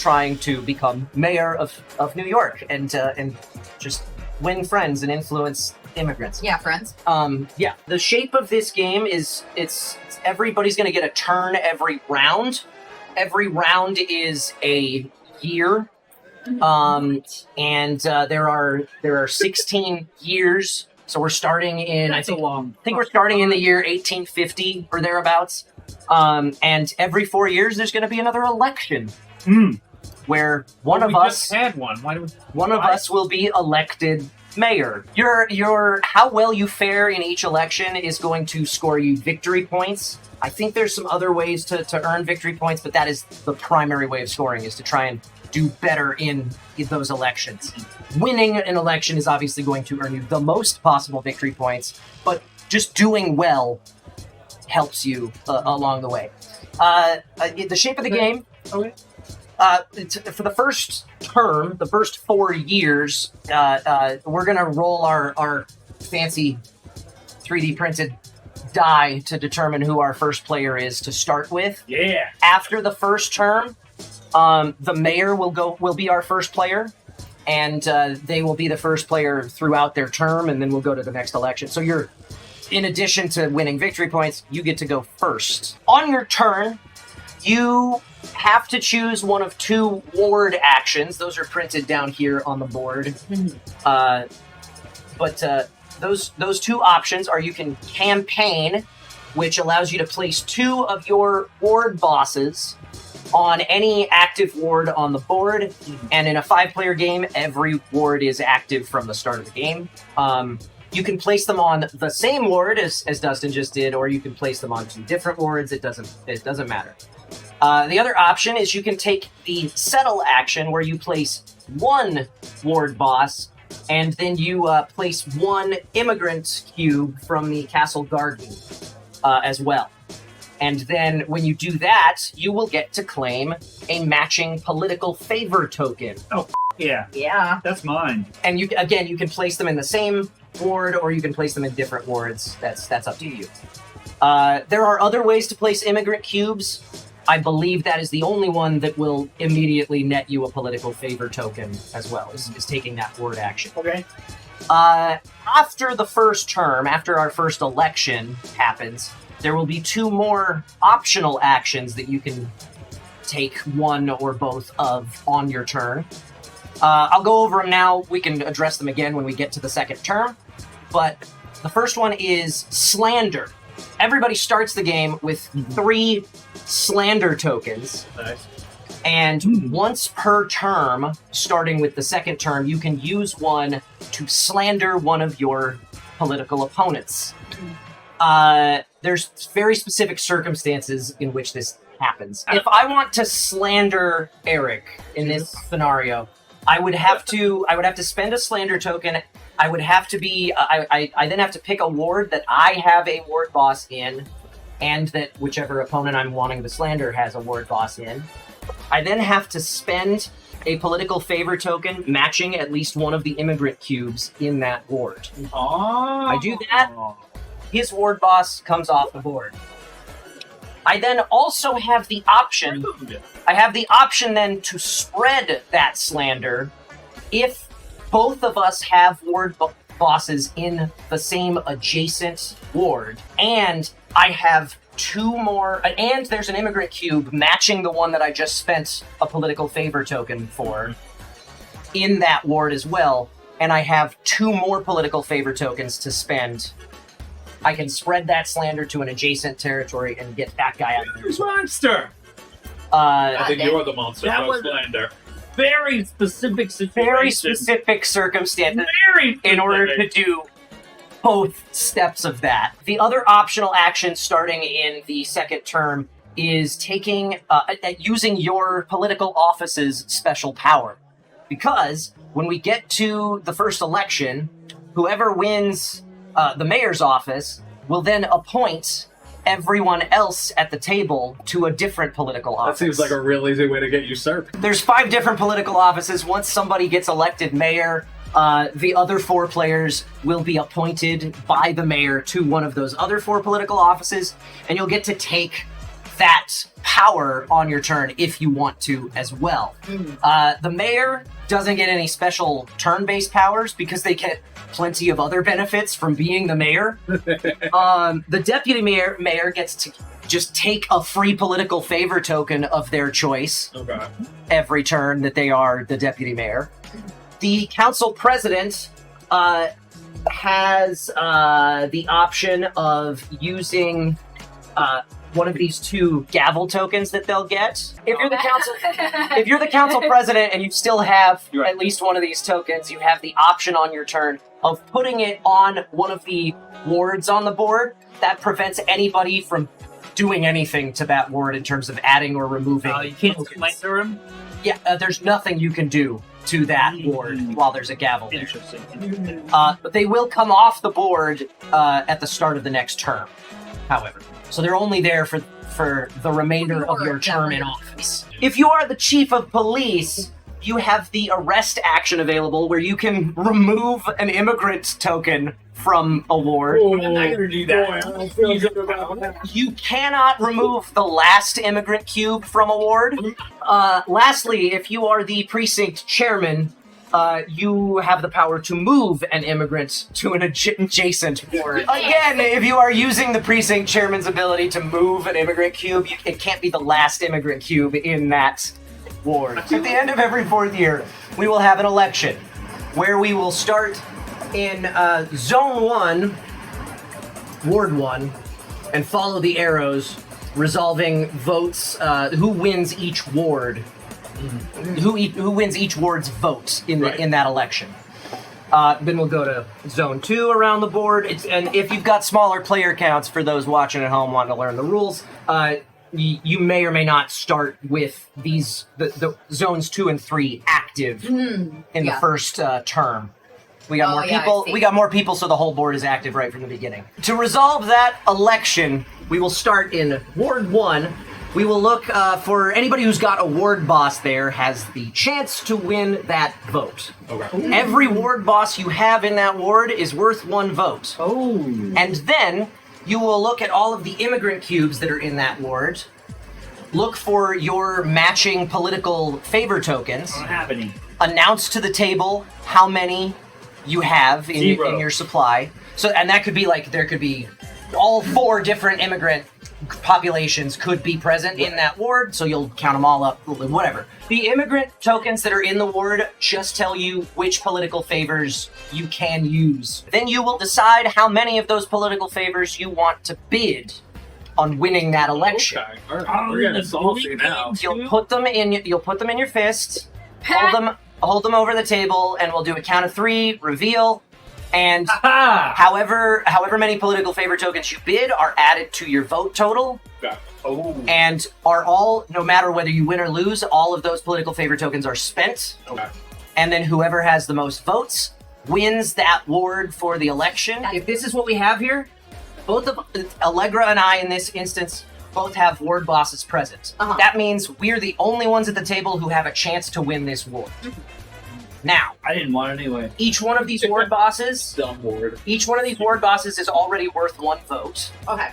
trying to become mayor of New York and just win friends and influence immigrants. Yeah, friends. Yeah. The shape of this game is it's everybody's going to get a turn every round. Every round is a year. There are 16 years. So we're starting in I think we're starting in the year 1850 or thereabouts. And every 4 years there's going to be another election. Where one of us just had one. One of us will be elected mayor. Your how well you fare in each election is going to score you victory points. I think there's some other ways to earn victory points, but that is the primary way of scoring, is to try and do better in those elections. Winning an election is obviously going to earn you the most possible victory points, but just doing well helps you along the way. The shape of the game, for the first term, the first 4 years, we're going to roll our fancy 3D printed die to determine who our first player is to start with. Yeah. After the first term, the mayor will be our first player, and they will be the first player throughout their term, and then we'll go to the next election. So in addition to winning victory points, you get to go first. On your turn, you have to choose one of 2 ward actions. Those are printed down here on the board. Those 2 options are: you can campaign, which allows you to place 2 of your ward bosses on any active ward on the board. And in a 5-player game, every ward is active from the start of the game. You can place them on the same ward as Dustin just did, or you can place them on 2 different wards. It doesn't matter. The other option is you can take the settle action, where you place 1 ward boss, and then you place 1 immigrant cube from the castle garden as well. And then when you do that, you will get to claim a matching political favor token. Oh, yeah. Yeah. That's mine. And you can place them in the same ward, or you can place them in different wards. That's up to you. There are other ways to place immigrant cubes. I believe that is the only one that will immediately net you a political favor token as well, is taking that ward action. Okay. After the first term, after our first election happens, there will be 2 more optional actions that you can take one or both of on your turn. I'll go over them now. We can address them again when we get to the second term. But the first one is Slander. Everybody starts the game with 3 Slander tokens. Nice. And once per term, starting with the second term, you can use one to slander one of your political opponents. There's very specific circumstances in which this happens. If I want to slander Eric in this scenario, I would have to spend a slander token. I would have to be I then have to pick a ward that I have a ward boss in, and that whichever opponent I'm wanting to slander has a ward boss in. I then have to spend a political favor token matching at least one of the immigrant cubes in that ward. Oh. I do that, his ward boss comes off the board. I then also have the option. I have the option then to spread that slander if both of us have ward bosses in the same adjacent ward, and I have 2 more, and there's an immigrant cube matching the one that I just spent a political favor token for in that ward as well, and I have 2 more political favor tokens to spend. I can spread that slander to an adjacent territory and get that guy out of there. Monster! I think you're the monster. That That was- Slander. Very specific situation. Very specific circumstance Very in order to do both steps of that. The other optional action starting in the second term is taking using your political office's special power. Because when we get to the first election, whoever wins the mayor's office will then appoint everyone else at the table to a different political office. That seems like a real easy way to get usurped. There's 5 different political offices. Once somebody gets elected mayor, the other 4 players will be appointed by the mayor to one of those other 4 political offices, and you'll get to take that power on your turn if you want to as well. The mayor doesn't get any special turn-based powers because they get plenty of other benefits from being the mayor. The deputy mayor gets to just take a free political favor token of their choice every turn that they are the deputy mayor. The council president has the option of using one of these 2 gavel tokens that they'll get. If you're the council president and you still have at least one of these tokens, you have the option on your turn of putting it on one of the wards on the board. That prevents anybody from doing anything to that ward in terms of adding or removing. You can't splinter him? Yeah, there's nothing you can do to that ward while there's a gavel there. Interesting. But they will come off the board at the start of the next term, however. So they're only there for the remainder of your term in office. If you are the chief of police, you have the arrest action available where you can remove an immigrant token from a ward. I'm not gonna do that. You cannot remove the last immigrant cube from a ward. Lastly, if you are the precinct chairman, you have the power to move an immigrant to an adjacent ward. Again, if you are using the precinct chairman's ability to move an immigrant cube, it can't be the last immigrant cube in that ward. At the end of every 4th year, we will have an election where we will start in Zone 1, Ward 1, and follow the arrows, resolving votes, who wins each ward. Who wins each ward's vote in that election. Then we'll go to Zone 2 around the board. And if you've got smaller player counts, for those watching at home wanting to learn the rules, you may or may not start with the Zones 2 and 3 active in the first term. We got more people. We got more people, so the whole board is active right from the beginning. To resolve that election, we will start in Ward 1. We will look for anybody who's got a ward boss there has the chance to win that vote. Okay. Every ward boss you have in that ward is worth 1 vote. Oh. And then you will look at all of the immigrant cubes that are in that ward. Look for your matching political favor tokens. What's happening? Announce to the table how many you have in your supply. So, and that could be like, there could be all 4 different immigrant populations could be present in that ward, so you'll count them all up, whatever. The immigrant tokens that are in the ward just tell you which political favors you can use. Then you will decide how many of those political favors you want to bid on winning that election. Okay. All right. We're getting saucy now. You'll put them in your fist, hold them over the table, and we'll do a count of 3, reveal. And however many political favor tokens you bid are added to your vote total. Okay. Oh. And are all, no matter whether you win or lose, all of those political favor tokens are spent. Okay. And then whoever has the most votes wins that ward for the election. If this is what we have here, both of Allegra and I in this instance both have ward bosses present. That means we're the only ones at the table who have a chance to win this ward. Now, I didn't want it anyway. Each one of these ward bosses, each one of these ward bosses is already worth 1 vote. Okay.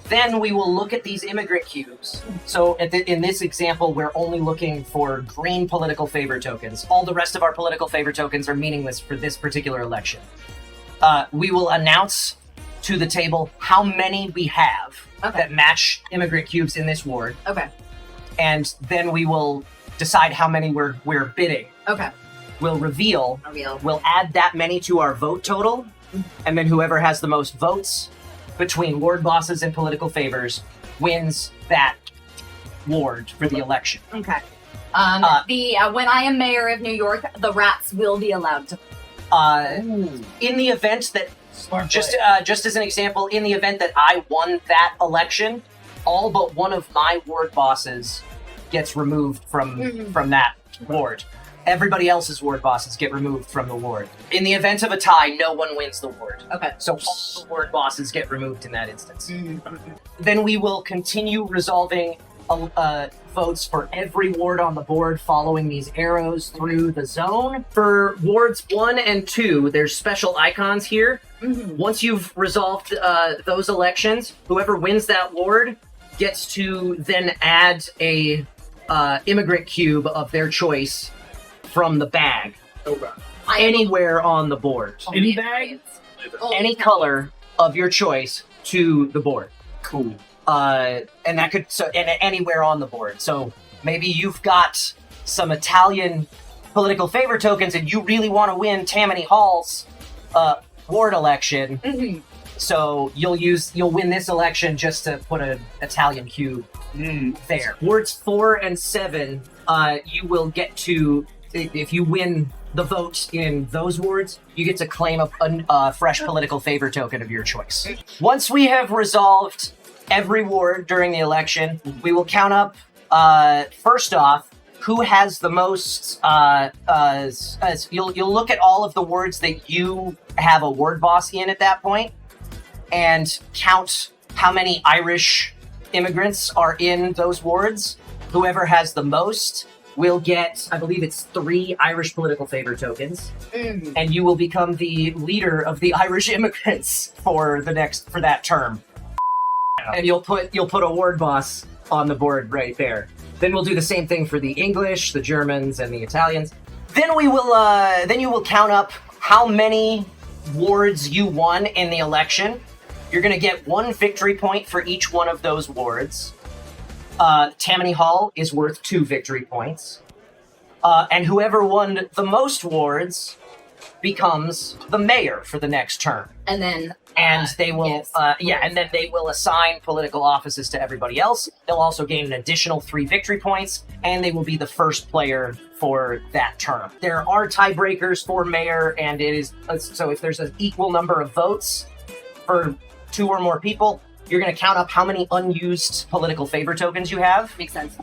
Then we will look at these immigrant cubes. So in this example, we're only looking for green political favor tokens. All the rest of our political favor tokens are meaningless for this particular election. We will announce to the table how many we have that match immigrant cubes in this ward. Okay. And then we will decide how many we're bidding. Okay. We'll reveal. We'll add that many to our vote total, and then whoever has the most votes between ward bosses and political favors wins that ward for the election. Okay. When I am mayor of New York, the rats will be allowed to. In the event that, just as an example, in the event that I won that election, all but one of my ward bosses gets removed from that ward. Everybody else's ward bosses get removed from the ward. In the event of a tie, no one wins the ward. Okay. So all the ward bosses get removed in that instance. Then we will continue resolving votes for every ward on the board following these arrows through the zone. For wards 1 and 2, there's special icons here. Once you've resolved those elections, whoever wins that ward gets to then add a immigrant cube of their choice from the bag Okay. anywhere on the board. Any bag? Any color of your choice to the board. Cool. And that could and anywhere on the board. So maybe you've got some Italian political favor tokens, and you really want to win Tammany Hall's ward election. Mhm. So you'll win this election just to put an Italian cube there. Wards 4 and 7, you will get to, if you win the vote in those wards, you get to claim a fresh political favor token of your choice. Once we have resolved every ward during the election, we will count up, first off, who has the most, you'll look at all of the wards that you have a ward boss in at that point, and count how many Irish immigrants are in those wards. Whoever has the most will get, I believe it's 3 Irish political favor tokens, and you will become the leader of the Irish immigrants for that term. And you'll put a ward boss on the board right there. Then we'll do the same thing for the English, the Germans, and the Italians. Then you will count up how many wards you won in the election. You're going to get 1 victory point for each one of those wards. Tammany Hall is worth 2 victory points. And whoever won the most wards becomes the mayor for the next term. And then And they will, and then they will assign political offices to everybody else. They'll also gain an additional 3 victory points, and they will be the first player for that term. There are tiebreakers for mayor, and it is so if there's an equal number of votes for 2 or more people, you're going to count up how many unused political favor tokens you have. makes sense.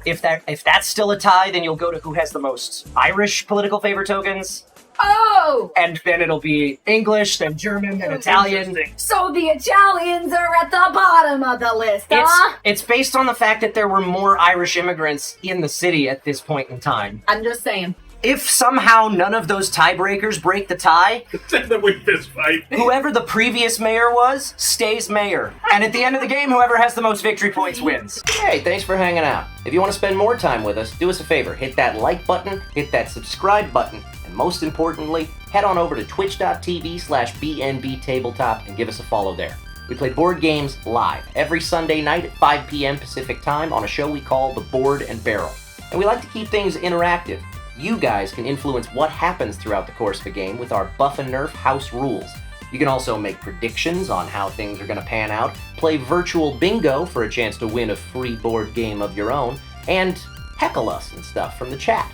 If that's still a tie, then you'll go to who has the most Irish political favor tokens. Oh! And then it'll be English, then German, then Italian. So the Italians are at the bottom of the list, huh? It's based on the fact that there were more Irish immigrants in the city at this point in time. I'm just saying. If somehow none of those tiebreakers break the tie, Then we fist fight. whoever the previous mayor was stays mayor. And at the end of the game, whoever has the most victory points wins. Hey, thanks for hanging out. If you want to spend more time with us, do us a favor. Hit that like button, hit that subscribe button, and most importantly, head on over to twitch.tv/BNB Tabletop and give us a follow there. We play board games live every Sunday night at 5 p.m. Pacific Time on a show we call The Board and Barrel. And we like to keep things interactive. You guys can influence what happens throughout the course of a game with our Buff and Nerf house rules. You can also make predictions on how things are going to pan out, play virtual bingo for a chance to win a free board game of your own, and heckle us and stuff from the chat.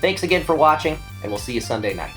Thanks again for watching, and we'll see you Sunday night.